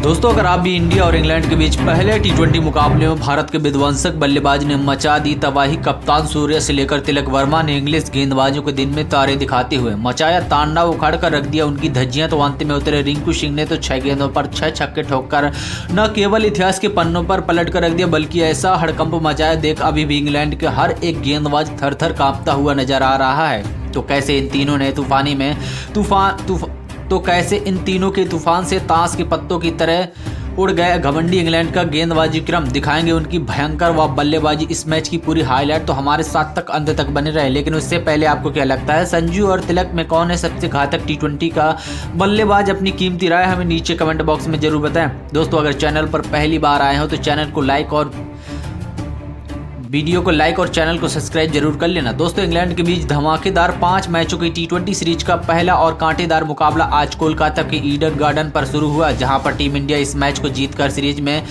दोस्तों, अगर आप भी इंडिया और इंग्लैंड के बीच पहले टी20 मुकाबले में भारत के विध्वंसक बल्लेबाज ने मचा दी तबाही, कप्तान सूर्या से लेकर तिलक वर्मा ने इंग्लिश गेंदबाजों के दिन में तारे दिखाते हुए मचाया तांडव, उखाड़ कर रख दिया उनकी धज्जियां। तो अंत में उतरे रिंकू सिंह ने तो 6 गेंदों पर 6 छक्के ठोककर न केवल इतिहास के पन्नों पर पलट कर रख दिया, बल्कि ऐसा हड़कंप मचाया देख अभी भी इंग्लैंड के हर एक गेंदबाज थर थर कांपता हुआ नजर आ रहा है। तो कैसे इन तीनों ने कैसे इन तीनों के तूफान से ताश के पत्तों की तरह उड़ गए घमंडी इंग्लैंड का गेंदबाजी क्रम, दिखाएंगे उनकी भयंकर व बल्लेबाजी। इस मैच की पूरी हाईलाइट तो हमारे साथ तक अंत तक बने रहे। लेकिन उससे पहले आपको क्या लगता है, संजू और तिलक में कौन है सबसे घातक टी20 का बल्लेबाज? अपनी कीमती राय हमें नीचे कमेंट बॉक्स में जरूर बताएं। दोस्तों, अगर चैनल पर पहली बार आए हो तो चैनल को लाइक और वीडियो को लाइक और चैनल को सब्सक्राइब जरूर कर लेना। दोस्तों, इंग्लैंड के बीच धमाकेदार 5 मैचों की टी20 सीरीज का पहला और कांटेदार मुकाबला आज कोलकाता के ईडन गार्डन पर शुरू हुआ, जहां पर टीम इंडिया इस मैच को जीतकर सीरीज में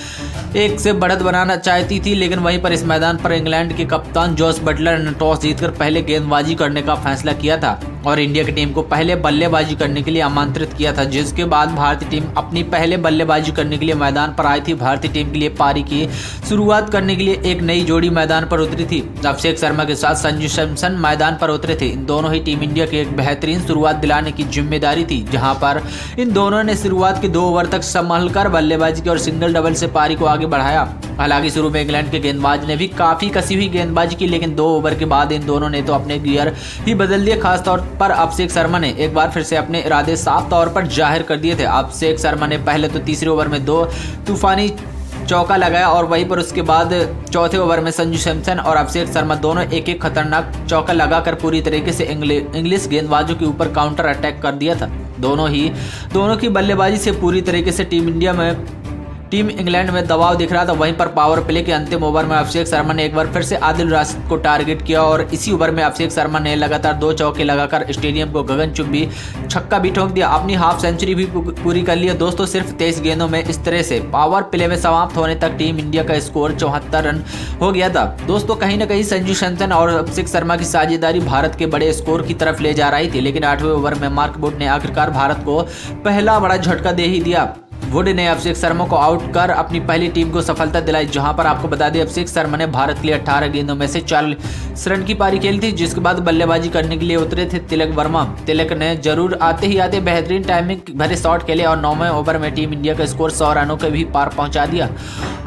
1 से बढ़त बनाना चाहती थी। लेकिन वहीं पर इस मैदान पर इंग्लैंड के कप्तान जॉस बटलर ने टॉस जीतकर पहले गेंदबाजी करने का फैसला किया था और इंडिया की टीम को पहले बल्लेबाजी करने के लिए आमंत्रित किया था, जिसके बाद भारतीय टीम अपनी पहले बल्लेबाजी करने के लिए मैदान पर आई थी। भारतीय टीम के लिए पारी की शुरुआत करने के लिए एक नई जोड़ी मैदान पर उतरी थी। अभिषेक शर्मा के साथ संजू सैमसन मैदान पर उतरे थे। इन दोनों ही टीम इंडिया की एक बेहतरीन शुरुआत दिलाने की जिम्मेदारी थी, जहां पर इन दोनों ने शुरुआत के 2 ओवर तक संभलकर बल्लेबाजी की और सिंगल डबल से पारी को आगे बढ़ाया। हालांकि शुरू में इंग्लैंड के गेंदबाज ने भी काफी कसी हुई गेंदबाजी की, लेकिन 2 ओवर के बाद इन दोनों ने तो अपने गियर ही बदल दिए। खासतौर पर अभिषेक शर्मा ने एक बार फिर से अपने इरादे साफ तौर पर जाहिर कर दिए थे। अभिषेक शर्मा ने पहले तो तीसरे ओवर में 2 तूफानी चौका लगाया और वहीं पर उसके बाद चौथे ओवर में संजू सैमसन और अभिषेक शर्मा दोनों एक एक खतरनाक चौका लगाकर पूरी तरीके से इंग्लिश गेंदबाजों के ऊपर काउंटर अटैक कर दिया था। दोनों की बल्लेबाजी से पूरी तरीके से टीम इंग्लैंड में दबाव दिख रहा था। वहीं पर पावर प्ले के अंतिम ओवर में अभिषेक शर्मा ने एक बार फिर से आदिल राशिद को टारगेट किया और इसी ओवर में अभिषेक शर्मा ने लगातार 2 चौके लगाकर स्टेडियम को गगनचुंबी छक्का भी ठोक दिया, अपनी हाफ सेंचुरी भी पूरी कर लिया। दोस्तों, सिर्फ 23 गेंदों में इस तरह से पावर प्ले में समाप्त होने तक टीम इंडिया का स्कोर 74 रन हो गया था। दोस्तों, कहीं ना कहीं संजू सैमसन और अभिषेक शर्मा की साझेदारी भारत के बड़े स्कोर की तरफ ले जा रही थी, लेकिन 8वें ओवर में मार्क वुड ने आखिरकार भारत को पहला बड़ा झटका दे ही दिया। वुड ने अभिषेक शर्मा को आउट कर अपनी पहली टीम को सफलता दिलाई, जहां पर आपको बता दें अभिषेक शर्मा ने भारत के लिए 18 गेंदों में से 40 रन की पारी खेली थी, जिसके बाद बल्लेबाजी करने के लिए उतरे थे तिलक वर्मा। तिलक ने जरूर आते बेहतरीन टाइमिंग भरे शॉट खेले और 9वें ओवर में टीम इंडिया का स्कोर 100 रनों के भी पार पहुंचा दिया।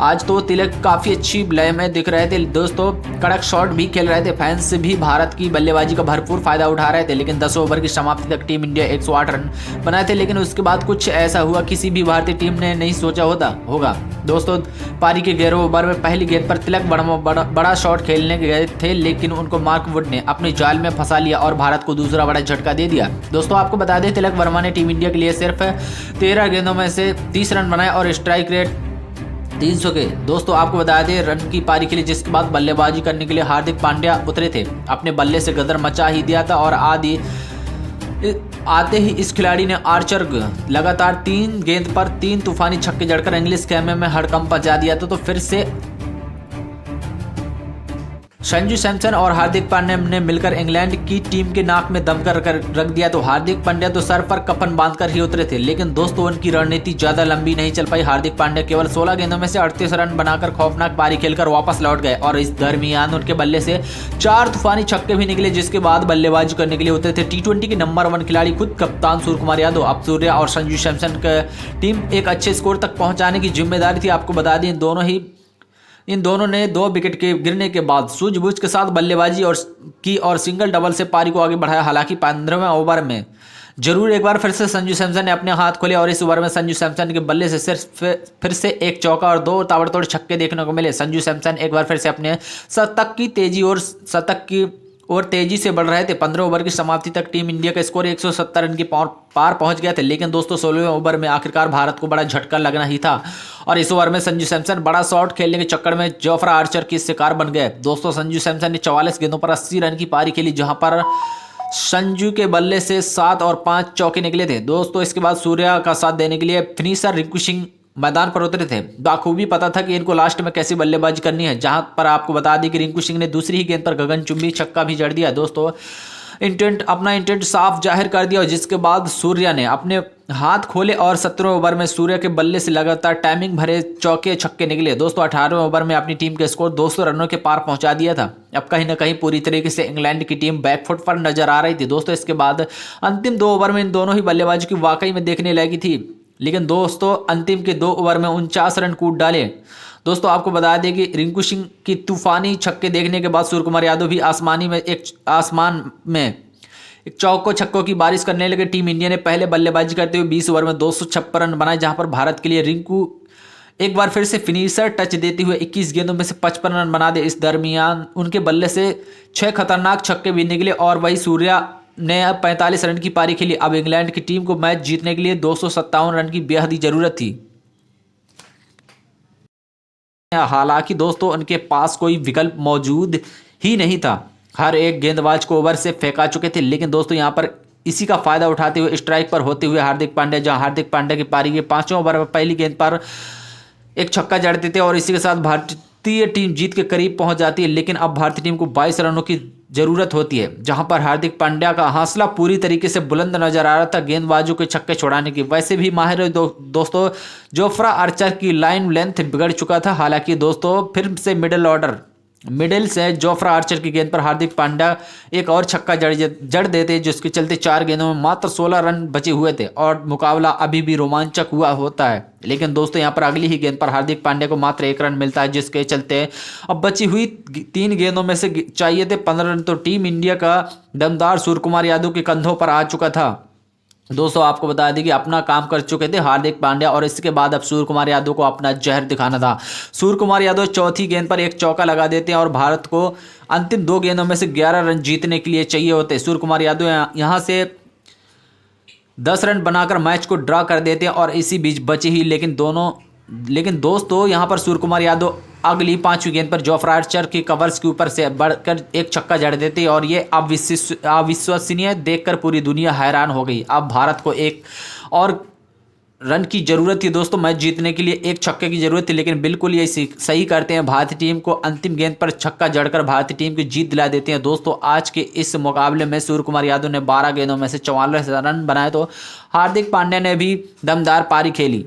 आज तो तिलक काफी अच्छी लय में दिख रहे थे। दोस्तों, कड़क शॉट भी खेल रहे थे। फैंस भी भारत की बल्लेबाजी का भरपूर फायदा उठा रहे थे। लेकिन 10 ओवर की समाप्ति तक टीम इंडिया 108 रन बनाए थे। लेकिन उसके बाद कुछ ऐसा हुआ किसी भी भारतीय टीम ने नहीं सोचा होगा। दोस्तों, पारी के 11वें ओवर में पहली गेंद पर तिलक बड़ा शॉट खेलने गए थे, लेकिन उनको मार्क वुड ने अपने जाल में फंसा लिया और भारत को दूसरा बड़ा झटका दे दिया। दोस्तों, आपको बता दें तिलक वर्मा ने टीम इंडिया के लिए सिर्फ 13 गेंदों में से 30 रन बनाए और स्ट्राइक रेट 300 के। दोस्तों, आपको बता दें रन की पारी के लिए, जिसके बाद बल्लेबाजी करने के लिए हार्दिक पांड्या उतरे थे। अपने बल्ले से गदर मचा ही दिया था और आते ही इस खिलाड़ी ने आर्चर लगातार 3 गेंद पर 3 तूफानी छक्के जड़कर इंग्लिश कैमे में हड़कंप मचा दिया था। तो फिर से संजू सैमसन और हार्दिक पांड्या ने मिलकर इंग्लैंड की टीम के नाक में दम कर रख दिया। तो हार्दिक पांड्या तो सर पर कफन बांधकर ही उतरे थे, लेकिन दोस्तों उनकी रणनीति ज्यादा लंबी नहीं चल पाई। हार्दिक पांड्या केवल 16 गेंदों में से 38 रन बनाकर खौफनाक पारी खेलकर वापस लौट गए और इस दरमियान उनके बल्ले से 4 तूफानी छक्के भी निकले, जिसके बाद बल्लेबाजी करने के लिए उतरे थे टी20 के नंबर 1 खिलाड़ी खुद कप्तान सूर्यकुमार यादव। अब सूर्या और संजू सैमसन की टीम एक अच्छे स्कोर तक पहुंचाने की जिम्मेदारी थी। आपको बता दें इन दोनों ने 2 विकेट के गिरने के बाद सूझबूझ के साथ बल्लेबाजी और सिंगल डबल से पारी को आगे बढ़ाया। हालांकि 15वें ओवर में जरूर एक बार फिर से संजू सैमसन ने अपने हाथ खोले और इस ओवर में संजू सैमसन के बल्ले से सिर्फ फिर से 1 चौका और 2 ताबड़तोड़ छक्के देखने को मिले। संजू सैमसन एक बार फिर से अपने शतक की और तेजी से बढ़ रहे थे। 15 ओवर की समाप्ति तक टीम इंडिया का स्कोर 170 रन की पार पहुंच गया था। लेकिन दोस्तों 16वें ओवर में आखिरकार भारत को बड़ा झटका लगना ही था और इस ओवर में संजू सैमसन बड़ा शॉट खेलने के चक्कर में जोफ्रा आर्चर की शिकार बन गए। दोस्तों, संजू सैमसन ने 44 गेंदों पर 80 रन की पारी खेली, जहां पर संजू के बल्ले से 7 और 5 चौके निकले थे। दोस्तों, इसके बाद सूर्या का साथ देने के लिए फिनिशर रिंकू सिंह मैदान पर उतरे थे। बाखूबी पता था कि इनको लास्ट में कैसी बल्लेबाजी करनी है, जहां पर आपको बता दें कि रिंकू सिंह ने दूसरी ही गेंद पर गगनचुंबी छक्का भी जड़ दिया। दोस्तों, अपना इंटेंट साफ जाहिर कर दिया, और जिसके बाद सूर्या ने अपने हाथ खोले और 17वें ओवर में सूर्या के बल्ले से लगातार टाइमिंग भरे चौके छक्के निकले। दोस्तों 18वें ओवर में अपनी टीम के स्कोर 200 रनों के पार पहुंचा दिया था। अब कहीं ना कहीं पूरी तरीके से इंग्लैंड की टीम बैकफुट पर नजर आ रही थी। दोस्तों इसके बाद अंतिम 2 ओवर में इन दोनों ही बल्लेबाजों की वाकई में देखने लगी थी, लेकिन दोस्तों अंतिम के 2 ओवर में 49 रन कूद डाले। दोस्तों आपको बता दें कि रिंकू सिंह की तूफानी छक्के देखने के बाद सूर्य कुमार यादव भी आसमान में एक चौको छक्कों की बारिश करने लगे। टीम इंडिया ने पहले बल्लेबाजी करते हुए 20 ओवर में 256 रन बनाए, जहां पर भारत के लिए रिंकू एक बार फिर से फिनिशर टच देते हुए 21 गेंदों में से 55 रन बना दे। इस दरमियान उनके बल्ले से 6 खतरनाक छक्के भी निकले और वही सूर्या ने अब 45 रन की पारी खेली। अब इंग्लैंड की टीम को मैच जीतने के लिए 257 रन की बेहद ही जरूरत थी। हालांकि दोस्तों उनके पास कोई विकल्प मौजूद ही नहीं था, हर एक गेंदबाज को ओवर से फेंका चुके थे। लेकिन दोस्तों यहां पर इसी का फायदा उठाते हुए स्ट्राइक पर होते हुए हार्दिक पांड्या, जहां हार्दिक पांड्या की पारी के 5वें ओवर में पहली गेंद पर एक छक्का जड़ते थे और इसी के साथ भारतीय टीम जीत के करीब पहुंच जाती है। लेकिन अब भारतीय टीम को 22 रनों की जरूरत होती है, जहां पर हार्दिक पांड्या का हौसला पूरी तरीके से बुलंद नजर आ रहा था गेंदबाजों के छक्के छुड़ाने की। वैसे भी माहिर दोस्तों जोफ्रा आर्चर की लाइन लेंथ बिगड़ चुका था। हालांकि दोस्तों फिर से मिडिल से जोफ्रा आर्चर की गेंद पर हार्दिक पांड्या एक और छक्का जड़ देते, जिसके चलते 4 गेंदों में मात्र 16 रन बचे हुए थे और मुकाबला अभी भी रोमांचक हुआ होता है। लेकिन दोस्तों यहां पर अगली ही गेंद पर हार्दिक पांड्या को मात्र 1 रन मिलता है, जिसके चलते अब बची हुई 3 गेंदों में से चाहिए थे 15 रन, तो टीम इंडिया का दमदार सूर्य कुमार यादव के कंधों पर आ चुका था। दोस्तों आपको बता दें कि अपना काम कर चुके थे हार्दिक पांड्या और इसके बाद अब सूर्य कुमार यादव को अपना जहर दिखाना था। सूर्य कुमार यादव चौथी गेंद पर एक चौका लगा देते हैं और भारत को अंतिम 2 गेंदों में से 11 रन जीतने के लिए चाहिए होते। सूर्य कुमार यादव यहां से 10 रन बनाकर मैच को ड्रा कर देते हैं और इसी बीच बचे ही लेकिन दोस्तों यहां पर सूर्य कुमार यादव अगली 5वीं गेंद पर जोफ्रा आर्चर के कवर्स के ऊपर से बढ़कर एक छक्का जड़ देते और ये अविश्वसनीय देखकर पूरी दुनिया हैरान हो गई। अब भारत को एक और रन की जरूरत थी दोस्तों, मैच जीतने के लिए एक छक्के की जरूरत थी, लेकिन बिल्कुल ये सही करते हैं। भारतीय टीम को अंतिम गेंद पर छक्का जड़कर भारतीय टीम की जीत दिला देते हैं। दोस्तों आज के इस मुकाबले में सूर्य कुमार यादव ने 12 गेंदों में से 44 रन बनाए, तो हार्दिक पांड्या ने भी दमदार पारी खेली।